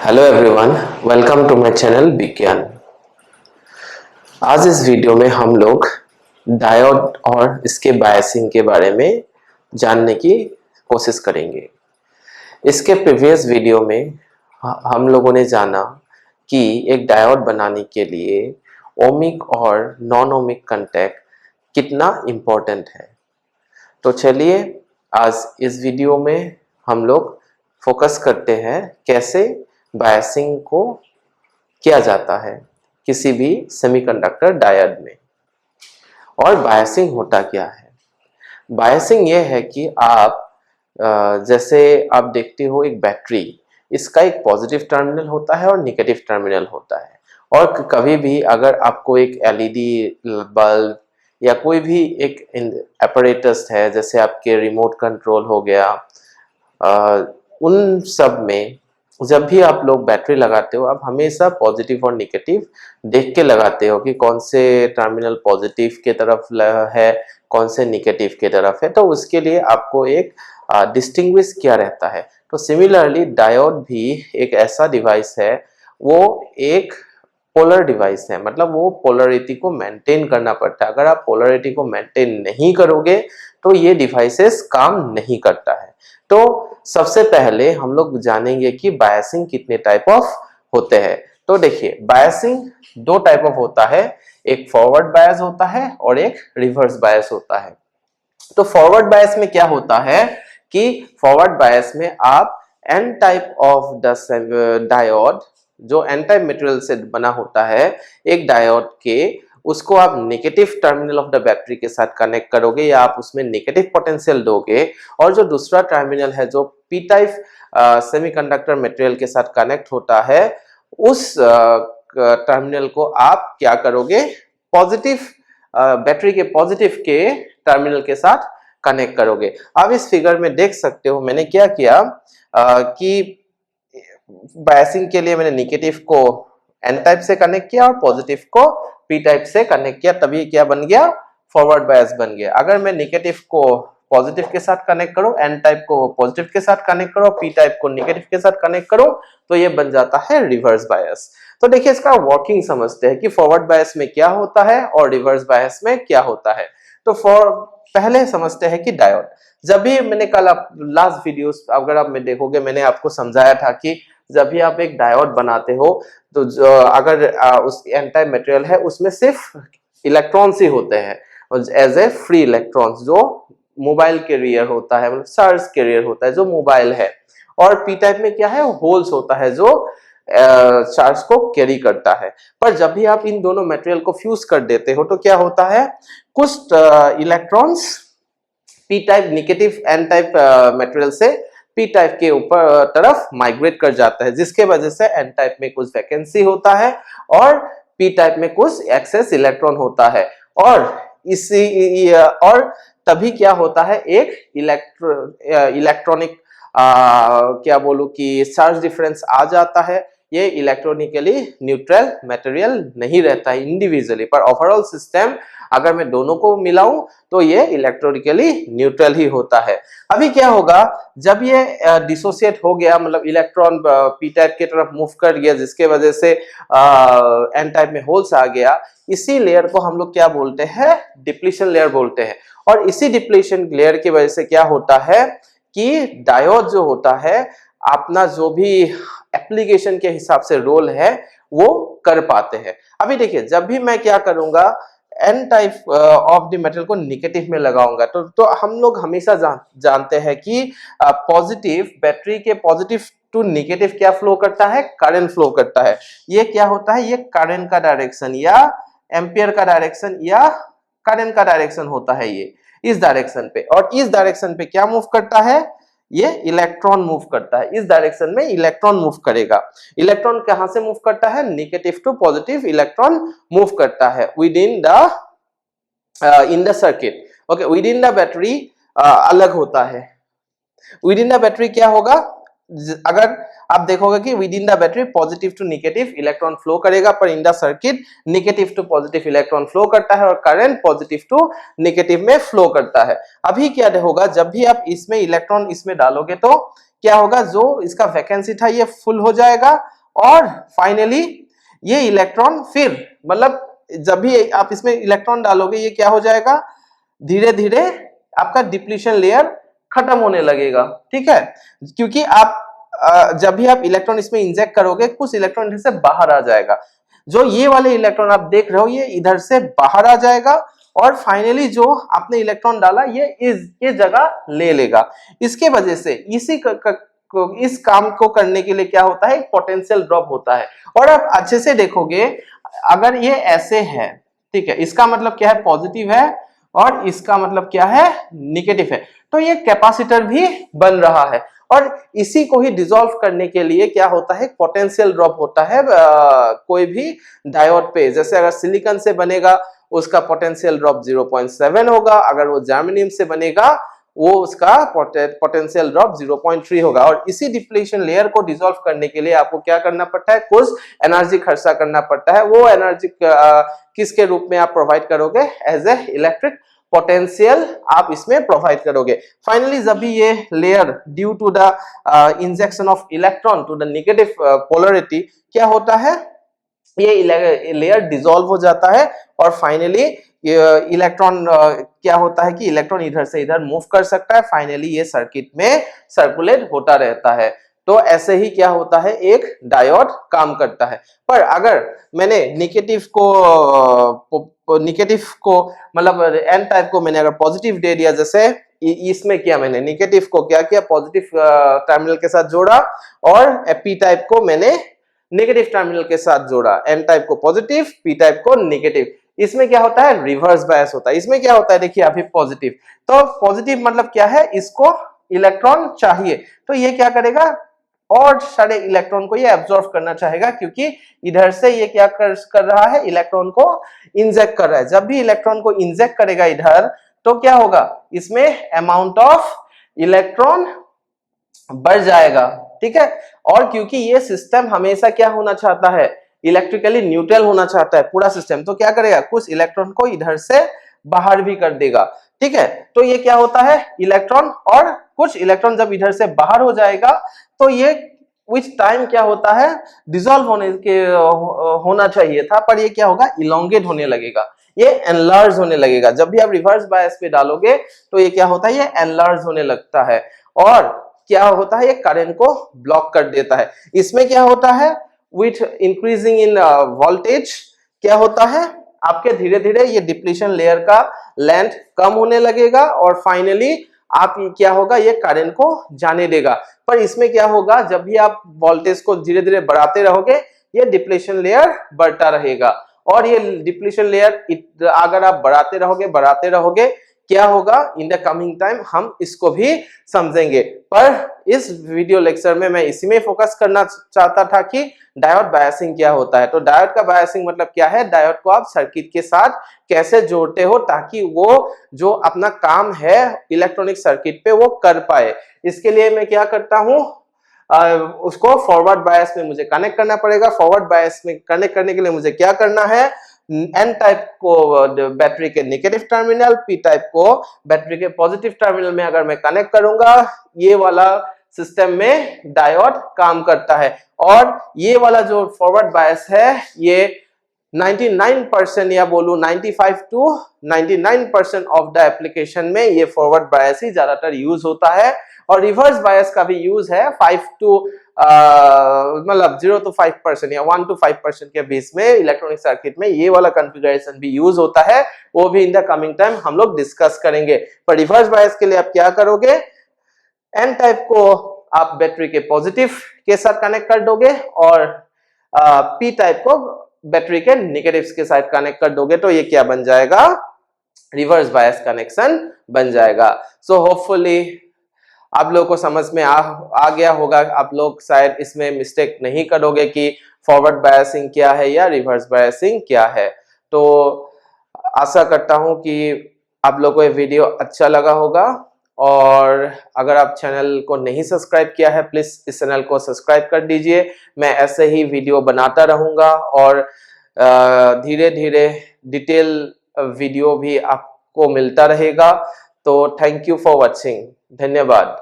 Hello everyone, welcome to my channel Vigyan. आज इस video में हम लोग डायोड और इसके बायसिंग के बारे में जानने की कोशिश करेंगे। इसके प्रीवियस वीडियो में हम लोगों ने जाना कि एक डायोड बनाने के लिए ओमिक और नॉन ओमिक कंटेक्ट कितना इम्पोर्टेंट है। तो चलिए आज इस वीडियो में हम लोग फोकस करते हैं कैसे बायसिंग को किया जाता है किसी भी सेमीकंडक्टर डायोड में। और बायसिंग होता क्या है? बायसिंग ये है कि आप जैसे आप देखते हो एक बैटरी, इसका एक पॉजिटिव टर्मिनल होता है और नेगेटिव टर्मिनल होता है। और कभी भी अगर आपको एक एलईडी बल्ब या कोई भी एक एपरेटस है, जैसे आपके रिमोट कंट्रोल हो गया, उन सब में जब भी आप लोग बैटरी लगाते हो, आप हमेशा पॉजिटिव और नेगेटिव देख के लगाते हो कि कौन से टर्मिनल पॉजिटिव के तरफ है, कौन से नेगेटिव के तरफ है। तो उसके लिए आपको एक डिस्टिंग्विश किया रहता है। तो सिमिलरली डायोड भी एक ऐसा डिवाइस है, वो एक पोलर डिवाइस है, मतलब वो पोलरिटी को मेंटेन करना पड़ता है। अगर आप पोलरिटी को मेंटेन नहीं करोगे तो ये डिवाइसेस काम नहीं करता है। तो सबसे पहले हम लोग जानेंगे कि बायसिंग कितने टाइप ऑफ होते हैं। तो देखिए, बायसिंग दो टाइप ऑफ होता है, एक फॉरवर्ड बायस होता है और एक रिवर्स बायस होता है। तो फॉरवर्ड बायस में क्या होता है कि फॉरवर्ड बायस में आप N type of the diode, जो एन टाइप मटेरियल से बना होता है, एक डायोड के उसको आप negative terminal of the battery के साथ कनेक्ट करोगे या आप उसमें नेगेटिव पोटेंशियल दोगे, और जो दूसरा टर्मिनल है जो पी टाइप सेमीकंडक्टर मटेरियल के साथ कनेक्ट होता है, उस टर्मिनल को आप क्या करोगे, पॉजिटिव बैटरी के पॉजिटिव के टर्मिनल के साथ कनेक्ट करोगे। अब इस फिगर में देख सकते हो मैंने क्या किया कि बायसिंग के लिए मैंने नेगेटिव को एन टाइप से कनेक्ट किया और पॉजिटिव को पी टाइप से कनेक्ट किया, तभी क्या बन गया, फॉरवर्ड बायस बन गया। अगर मैं नेगेटिव को पॉजिटिव के साथ कनेक्ट करूं, एन टाइप को पॉजिटिव के साथ कनेक्ट करो, पी टाइप को नेगेटिव के साथ कनेक्ट करो, तो ये बन जाता है रिवर्स बायस। तो देखिए, इसका वर्किंग समझते हैं कि फॉरवर्ड बायस में क्या होता है और रिवर्स बायस में क्या होता है। तो पहले समझते हैं कि डायोड, जब भी मैंने कल लास्ट वीडियोस अगर आप में देखोगे, मैंने आपको समझाया था कि जब भी आप एक डायोड बनाते हो तो अगर उस एन टाइप मटेरियल है, उसमें सिर्फ इलेक्ट्रॉन्स ही होते हैं एज ए फ्री इलेक्ट्रॉन्स, जो मोबाइल कैरियर होता है, मतलब चार्ज कैरियर होता है जो मोबाइल है। और पी टाइप में क्या है, होल्स होता है जो चार्ज को कैरी करता है। पर जब भी आप इन दोनों मटेरियल को फ्यूज कर देते हो तो क्या होता है, कुछ electrons P type negative N type material से पी टाइप के ऊपर तरफ माइग्रेट कर जाता है, जिसके वजह से एन टाइप में कुछ वैकेंसी होता है और पी टाइप में कुछ एक्सेस इलेक्ट्रॉन होता है। और तभी क्या होता है, एक इलेक्ट्रॉनिक क्या बोलूं कि चार्ज डिफरेंस आ जाता है। ये इलेक्ट्रॉनिकली न्यूट्रल मटेरियल नहीं रहता है इंडिविजुअली, पर ओवरऑल सिस्टम अगर मैं दोनों को मिलाऊं तो ये इलेक्ट्रॉनिकली न्यूट्रल ही होता है। अभी क्या होगा, जब ये डिसोसिएट हो गया, मतलब इलेक्ट्रॉन पी टाइप की तरफ मूव कर गया, जिसके वजह से एन टाइप में होल्स आ गया, इसी लेयर को हम लोग क्या बोलते हैं, डिप्लीशन लेयर बोलते हैं। और इसी डिप्लीशन लेयर की वजह से क्या होता है कि डायोड जो होता है अपना जो भी एप्लीकेशन के हिसाब से रोल है वो कर पाते हैं। अभी देखिए, जब भी मैं क्या करूंगा, N type of the material को नेगेटिव में लगाऊंगा, तो हम लोग हमेशा जानते हैं कि पॉजिटिव बैटरी के पॉजिटिव टू नेगेटिव क्या फ्लो करता है, करंट फ्लो करता है। ये क्या होता है, ये करंट का डायरेक्शन या एम्पियर का डायरेक्शन या करंट का डायरेक्शन होता है, ये इस डायरेक्शन पे। और इस डायरेक्शन पे क्या मूव करता है, ये इलेक्ट्रॉन मूव करता है। इस डायरेक्शन में इलेक्ट्रॉन मूव करेगा। इलेक्ट्रॉन कहां से मूव करता है, negative to positive electron move करता है within the circuit. Okay, within the battery अलग होता है। विद इन द बैटरी क्या होगा, अगर आप देखोगे कि within the battery positive to negative electron flow करेगा, पर in the circuit negative to positive electron flow करता है और करंट पॉजिटिव टू नेगेटिव में फ्लो करता है। अभी क्या होगा, जब भी आप इसमें इलेक्ट्रॉन इसमें डालोगे तो क्या होगा, जो इसका वैकेंसी था ये फुल हो जाएगा और फाइनली ये इलेक्ट्रॉन फिर मतलब जब भी आप इसमें इलेक्ट्रॉन डालोगे ये क्या हो जाएगा, धीरे धीरे आपका डिप्लीशन लेयर खत्म होने लगेगा, ठीक है, क्योंकि आप जब भी आप इलेक्ट्रॉन इसमें इंजेक्ट करोगे कुछ इलेक्ट्रॉन इधर से बाहर आ जाएगा, जो ये वाले इलेक्ट्रॉन आप देख रहे हो ये इधर से बाहर आ जाएगा और फाइनली जो आपने इलेक्ट्रॉन डाला ये जगह ले लेगा। इसके वजह से इस काम को करने के लिए क्या होता है, पोटेंशियल ड्रॉप होता है। और आप अच्छे से देखोगे अगर ये ऐसे है, ठीक है, इसका मतलब क्या है, पॉजिटिव है और इसका मतलब क्या है, निगेटिव है, तो ये कैपेसिटर भी बन रहा है। और इसी को ही डिसॉल्व करने के लिए क्या होता है, पोटेंशियल ड्रॉप होता है कोई भी डायोड पे। जैसे अगर सिलिकॉन से बनेगा उसका पोटेंशियल ड्रॉप 0.7 होगा, अगर वो जर्मेनियम से बनेगा वो उसका पोटेंशियल ड्रॉप 0.3 होगा। और इसी डिप्लीशन लेयर को डिसॉल्व करने के लिए आपको क्या करना पड़ता है, कुछ एनर्जी खर्चा करना पड़ता है। वो एनर्जी किसके रूप में आप प्रोवाइड करोगे, एज ए इलेक्ट्रिक पोटेंशियल आप इसमें प्रोवाइड करोगे। फाइनली जब भी ये layer due to the injection of electron to the negative polarity क्या होता है, ये लेयर डिसॉल्व हो जाता है और फाइनली इलेक्ट्रॉन क्या होता है कि इलेक्ट्रॉन इधर से इधर मूव कर सकता है, फाइनली ये सर्किट में सर्कुलेट होता रहता है। तो ऐसे ही क्या होता है, एक डायोड काम करता है। पर अगर मैंने निगेटिव को मतलब एन टाइप को मैंने अगर पॉजिटिव दे दिया, जैसे इसमें किया मैंने निगेटिव को क्या किया, पॉजिटिव टर्मिनल के साथ जोड़ा और पी टाइप को मैंने नेगेटिव टर्मिनल के साथ जोड़ा, एन टाइप को पॉजिटिव, पी टाइप को नेगेटिव। इसमें क्या होता है, रिवर्स बायस होता है। इसमें क्या होता है, देखिए अभी पॉजिटिव, तो पॉजिटिव मतलब क्या है, इसको इलेक्ट्रॉन चाहिए, तो ये क्या करेगा, और सारे इलेक्ट्रॉन को ये एब्जॉर्ब करना चाहेगा, क्योंकि इधर से ये क्या कर रहा है, इलेक्ट्रॉन को इंजेक्ट कर रहा है। जब भी इलेक्ट्रॉन को इंजेक्ट करेगा इधर, तो क्या होगा, इसमें अमाउंट ऑफ इलेक्ट्रॉन बढ़ जाएगा, ठीक है। और क्योंकि ये सिस्टम हमेशा क्या होना चाहता है, इलेक्ट्रिकली न्यूट्रल होना चाहता है पूरा सिस्टम, तो क्या करेगा, कुछ इलेक्ट्रॉन को इधर से बाहर भी कर देगा, ठीक है। तो ये क्या होता है, इलेक्ट्रॉन और कुछ इलेक्ट्रॉन जब इधर से बाहर हो जाएगा तो ये विच टाइम क्या होता है, डिसॉल्व होना चाहिए था, पर ये क्या होगा, इलोंगेट होने लगेगा, ये एनलार्ज होने लगेगा। जब भी आप रिवर्स बायस पे डालोगे तो ये क्या होता है, ये एनलार्ज होने लगता है और क्या होता है, ये करंट को ब्लॉक कर देता है। इसमें क्या होता है, विथ इंक्रीजिंग इन वोल्टेज क्या होता है, आपके धीरे धीरे ये डिप्लीशन लेयर का लेंथ कम होने लगेगा और फाइनली आप क्या होगा, ये करंट को जाने देगा। पर इसमें क्या होगा, जब भी आप वोल्टेज को धीरे धीरे बढ़ाते रहोगे ये डिप्लीशन लेयर बढ़ता रहेगा और ये डिप्लीशन लेयर अगर आप बढ़ाते रहोगे क्या होगा, इन द कमिंग टाइम हम इसको भी समझेंगे। पर इस वीडियो लेक्चर में मैं इसी में फोकस करना चाहता था कि डायोड बायसिंग क्या होता है। तो डायोड का बायसिंग मतलब क्या है, डायोड को आप सर्किट के साथ कैसे जोड़ते हो ताकि वो जो अपना काम है इलेक्ट्रॉनिक सर्किट पे वो कर पाए। इसके लिए मैं क्या करता हूँ, उसको फॉरवर्ड बायस में मुझे कनेक्ट करना पड़ेगा। फॉरवर्ड बायस में कनेक्ट करने के लिए मुझे क्या करना है, एन टाइप को बैटरी के नेगेटिव टर्मिनल, पी टाइप को बैटरी के पॉजिटिव टर्मिनल में अगर मैं कनेक्ट करूंगा, ये वाला सिस्टम में डायोड काम करता है। और ये वाला जो फॉरवर्ड बायस है ये 99% या बोलूं 95 to 99% ऑफ द एप्लीकेशन में ये फॉरवर्ड बायस ही ज्यादातर यूज होता है। और रिवर्स बायस का भी यूज है 5 to मतलब 0 to 5% या 1 to 5% के बीच में इलेक्ट्रॉनिक सर्किट में ये वाला कॉन्फ़िगरेशन भी यूज होता है, वो भी इन द कमिंग टाइम हम लोग डिस्कस करेंगे। पर रिवर्स बायस के लिए आप क्या करोगे, एन टाइप को आप बैटरी के पॉजिटिव के साथ कनेक्ट कर दोगे और पी टाइप को बैटरी के नेगेटिव्स के साथ कनेक्ट कर दोगे, तो ये क्या बन जाएगा, रिवर्स बायस कनेक्शन बन जाएगा। सो होपफुली आप लोगों को समझ में आ गया होगा, आप लोग शायद इसमें मिस्टेक नहीं करोगे कि फॉरवर्ड बायसिंग क्या है या रिवर्स बायसिंग क्या है। तो आशा करता हूं कि आप लोगों को ये वीडियो अच्छा लगा होगा और अगर आप चैनल को नहीं सब्सक्राइब किया है प्लीज इस चैनल को सब्सक्राइब कर दीजिए। मैं ऐसे ही वीडियो बनाता रहूंगा और धीरे धीरे डिटेल वीडियो भी आपको मिलता रहेगा। तो थैंक यू फॉर वॉचिंग, धन्यवाद।